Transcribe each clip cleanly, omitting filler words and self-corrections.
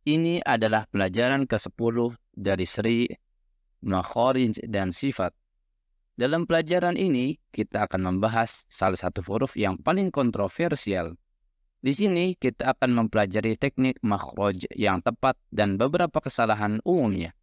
Ini adalah pelajaran ke-10 dari seri Makharij dan Sifat. Dalam pelajaran ini, kita akan membahas salah satu huruf yang paling kontroversial. Di sini, kita akan mempelajari teknik makhraj yang tepat dan beberapa kesalahan umumnya.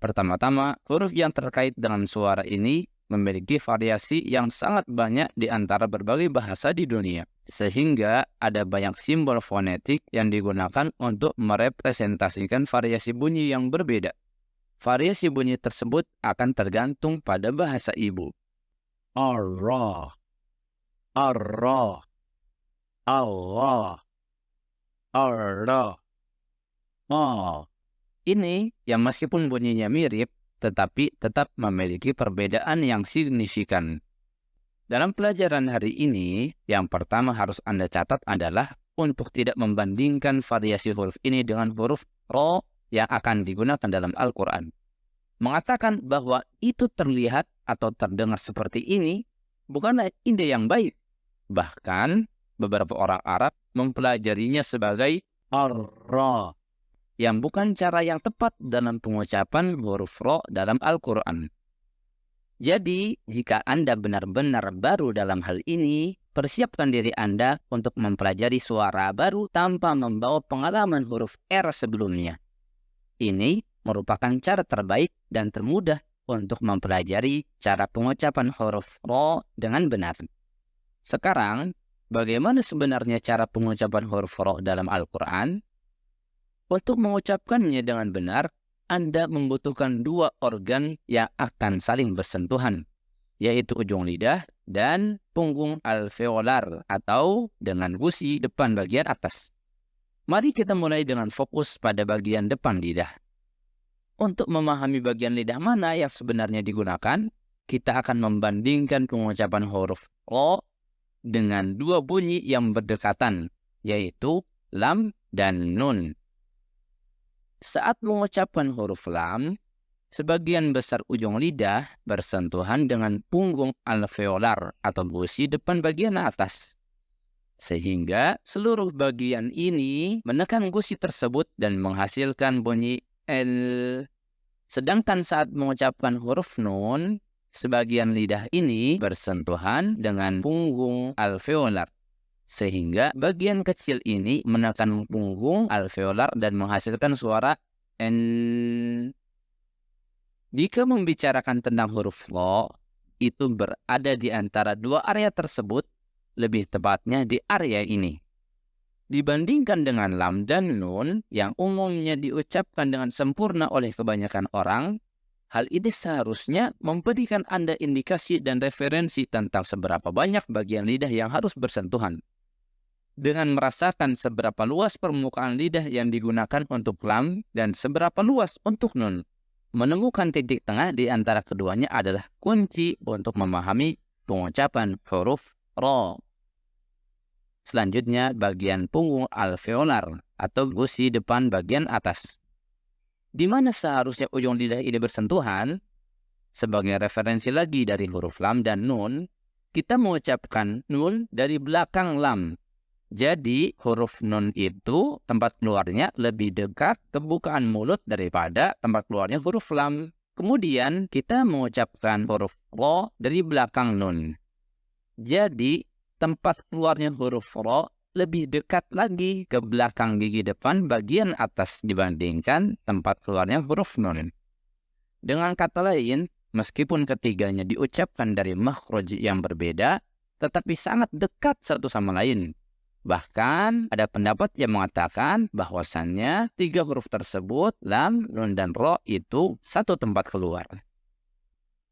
Pertama-tama, huruf yang terkait dengan suara ini memiliki variasi yang sangat banyak di antara berbagai bahasa di dunia, sehingga ada banyak simbol fonetik yang digunakan untuk merepresentasikan variasi bunyi yang berbeda. Variasi bunyi tersebut akan tergantung pada bahasa ibu. Ar-Ra, Ar-Ra, Allah, Ar-Ra, Ma. Ini yang meskipun bunyinya mirip, tetapi tetap memiliki perbedaan yang signifikan. Dalam pelajaran hari ini, yang pertama harus Anda catat adalah untuk tidak membandingkan variasi huruf ini dengan huruf Ra yang akan digunakan dalam Al-Quran. Mengatakan bahwa itu terlihat atau terdengar seperti ini bukanlah ide yang baik. Bahkan, beberapa orang Arab mempelajarinya sebagai Ar-Ra, yang bukan cara yang tepat dalam pengucapan huruf Ra dalam Al-Quran. Jadi, jika Anda benar-benar baru dalam hal ini, persiapkan diri Anda untuk mempelajari suara baru tanpa membawa pengalaman huruf R sebelumnya. Ini merupakan cara terbaik dan termudah untuk mempelajari cara pengucapan huruf Ra dengan benar. Sekarang, bagaimana sebenarnya cara pengucapan huruf Ra dalam Al-Quran? Untuk mengucapkannya dengan benar, Anda membutuhkan dua organ yang akan saling bersentuhan, yaitu ujung lidah dan punggung alveolar atau dengan gusi depan bagian atas. Mari kita mulai dengan fokus pada bagian depan lidah. Untuk memahami bagian lidah mana yang sebenarnya digunakan, kita akan membandingkan pengucapan huruf Ra dengan dua bunyi yang berdekatan, yaitu lam dan nun. Saat mengucapkan huruf lam, sebagian besar ujung lidah bersentuhan dengan punggung alveolar atau gusi depan bagian atas. Sehingga seluruh bagian ini menekan gusi tersebut dan menghasilkan bunyi L. Sedangkan saat mengucapkan huruf nun, sebagian lidah ini bersentuhan dengan punggung alveolar. Sehingga bagian kecil ini menekan punggung alveolar dan menghasilkan suara N. Jika membicarakan tentang huruf Ra, itu berada di antara dua area tersebut, lebih tepatnya di area ini. Dibandingkan dengan lam dan nun yang umumnya diucapkan dengan sempurna oleh kebanyakan orang, hal ini seharusnya memberikan Anda indikasi dan referensi tentang seberapa banyak bagian lidah yang harus bersentuhan. Dengan merasakan seberapa luas permukaan lidah yang digunakan untuk lam dan seberapa luas untuk nun, menemukan titik tengah di antara keduanya adalah kunci untuk memahami pengucapan huruf Ra. Selanjutnya, bagian punggung alveolar atau gusi depan bagian atas. Di mana seharusnya ujung lidah ini bersentuhan? Sebagai referensi lagi dari huruf lam dan nun, kita mengucapkan nun dari belakang lam. Jadi, huruf nun itu tempat keluarnya lebih dekat ke bukaan mulut daripada tempat keluarnya huruf lam. Kemudian, kita mengucapkan huruf Ra dari belakang nun. Jadi, tempat keluarnya huruf Ra lebih dekat lagi ke belakang gigi depan bagian atas dibandingkan tempat keluarnya huruf nun. Dengan kata lain, meskipun ketiganya diucapkan dari makhraj yang berbeda, tetapi sangat dekat satu sama lain. Bahkan ada pendapat yang mengatakan bahwasannya tiga huruf tersebut, lam, nun, dan Ra itu satu tempat keluar.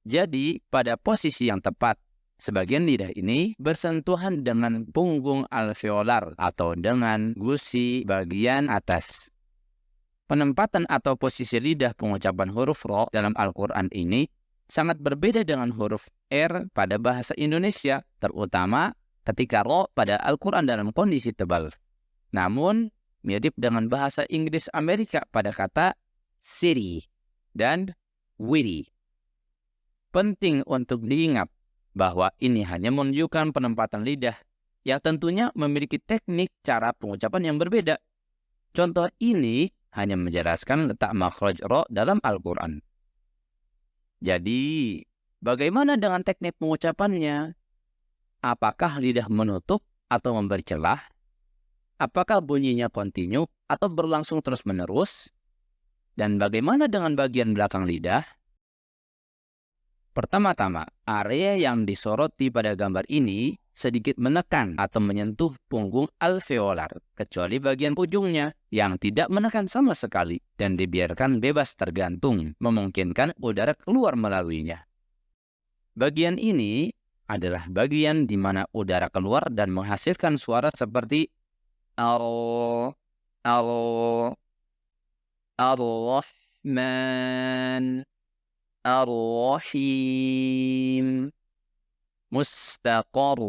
Jadi pada posisi yang tepat, sebagian lidah ini bersentuhan dengan punggung alveolar atau dengan gusi bagian atas. Penempatan atau posisi lidah pengucapan huruf Ra dalam Al-Quran ini sangat berbeda dengan huruf R pada bahasa Indonesia, terutama ketika Ra pada Al-Quran dalam kondisi tebal. Namun, mirip dengan bahasa Inggris Amerika pada kata city dan witty. Penting untuk diingat bahwa ini hanya menunjukkan penempatan lidah yang tentunya memiliki teknik cara pengucapan yang berbeda. Contoh ini hanya menjelaskan letak makhraj ro dalam Al-Quran. Jadi, bagaimana dengan teknik pengucapannya? Apakah lidah menutup atau memberi celah? Apakah bunyinya kontinu atau berlangsung terus-menerus? Dan bagaimana dengan bagian belakang lidah? Pertama-tama, area yang disoroti pada gambar ini sedikit menekan atau menyentuh punggung alveolar, kecuali bagian ujungnya yang tidak menekan sama sekali dan dibiarkan bebas tergantung, memungkinkan udara keluar melaluinya. Bagian ini adalah bagian di mana udara keluar dan menghasilkan suara seperti aro, aro, ar-Rahman, ar-Rahim, mustaqar.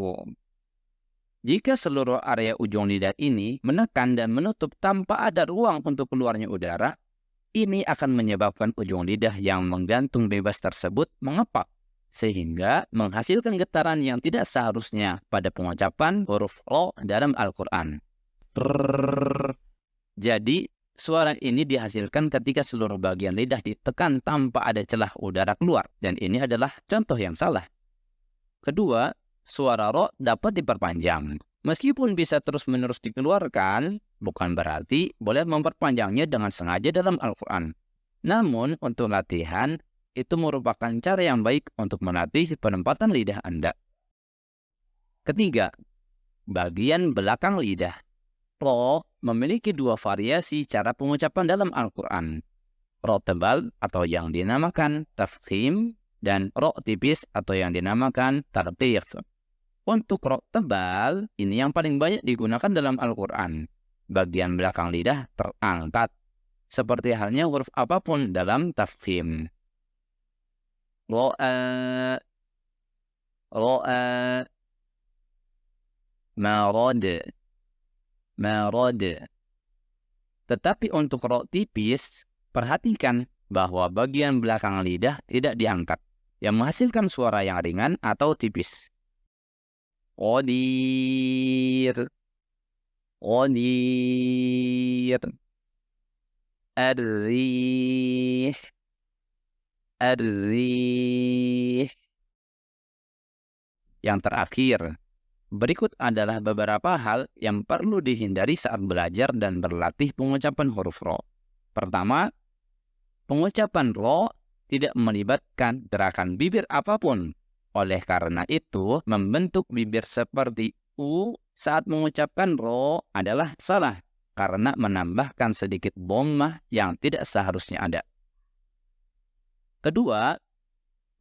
Jika seluruh area ujung lidah ini menekan dan menutup tanpa ada ruang untuk keluarnya udara, ini akan menyebabkan ujung lidah yang menggantung bebas tersebut mengepak, sehingga menghasilkan getaran yang tidak seharusnya pada pengucapan huruf ro dalam Al-Quran. Jadi, suara ini dihasilkan ketika seluruh bagian lidah ditekan tanpa ada celah udara keluar, dan ini adalah contoh yang salah. Kedua, suara ro dapat diperpanjang. Meskipun bisa terus-menerus dikeluarkan, bukan berarti boleh memperpanjangnya dengan sengaja dalam Al-Quran. Namun, untuk latihan, itu merupakan cara yang baik untuk melatih penempatan lidah Anda. Ketiga, bagian belakang lidah. Ro memiliki dua variasi cara pengucapan dalam Al-Quran. Ro tebal atau yang dinamakan tafkhim dan ro tipis atau yang dinamakan tarqiq. Untuk ro tebal, ini yang paling banyak digunakan dalam Al-Quran. Bagian belakang lidah terangkat, seperti halnya huruf apapun dalam tafkhim. Ro'a, ro'a, marad, marad. Tetapi untuk ro tipis, perhatikan bahwa bagian belakang lidah tidak diangkat, yang menghasilkan suara yang ringan atau tipis. Qadir, qadir, ar-rih, ar-rih. Yang terakhir, berikut adalah beberapa hal yang perlu dihindari saat belajar dan berlatih pengucapan huruf ro. Pertama, pengucapan ro tidak melibatkan gerakan bibir apapun. Oleh karena itu, membentuk bibir seperti U saat mengucapkan ro adalah salah karena menambahkan sedikit dhammah yang tidak seharusnya ada. Kedua,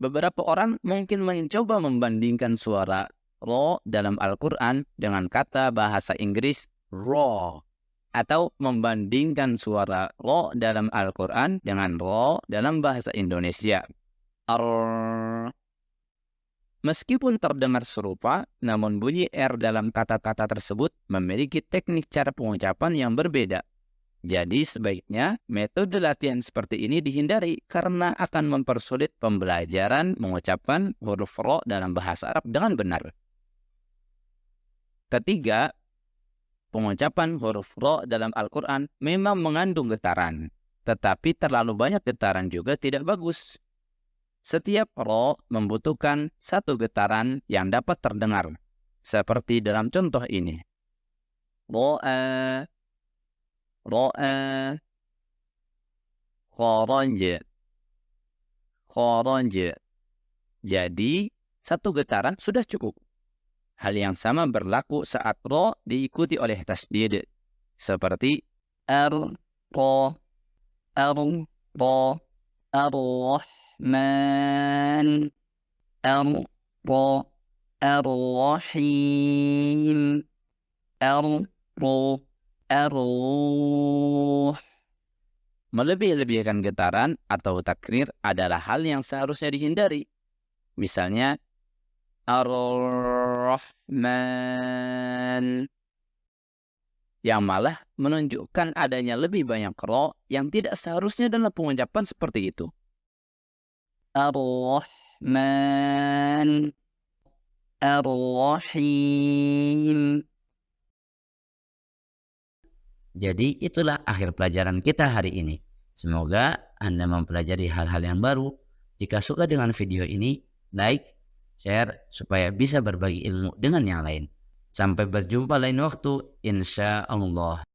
beberapa orang mungkin mencoba membandingkan suara ro dalam Al-Quran dengan kata bahasa Inggris raw, atau membandingkan suara ro dalam Al-Quran dengan ro dalam bahasa Indonesia. Meskipun terdengar serupa, namun bunyi R dalam kata-kata tersebut memiliki teknik cara pengucapan yang berbeda. Jadi sebaiknya metode latihan seperti ini dihindari karena akan mempersulit pembelajaran mengucapkan huruf ro dalam bahasa Arab dengan benar. Ketiga, pengucapan huruf ro dalam Al-Quran memang mengandung getaran, tetapi terlalu banyak getaran juga tidak bagus. Setiap ro membutuhkan satu getaran yang dapat terdengar, seperti dalam contoh ini. Ro'a, ro'a, kharaj, kharaj. Jadi, satu getaran sudah cukup. Hal yang sama berlaku saat ro diikuti oleh tasdid, seperti ro, ro, ar-Rahman, ar-Rahim, ar-Ruh. Melebih-lebihkan getaran atau takrir adalah hal yang seharusnya dihindari. Misalnya, ar-Rahman, yang malah menunjukkan adanya lebih banyak ro yang tidak seharusnya dalam pengucapan seperti itu. Ar-Rahman, ar-Rahim. Jadi itulah akhir pelajaran kita hari ini. Semoga Anda mempelajari hal-hal yang baru. Jika suka dengan video ini, like, share, supaya bisa berbagi ilmu dengan yang lain. Sampai berjumpa lain waktu, insya Allah.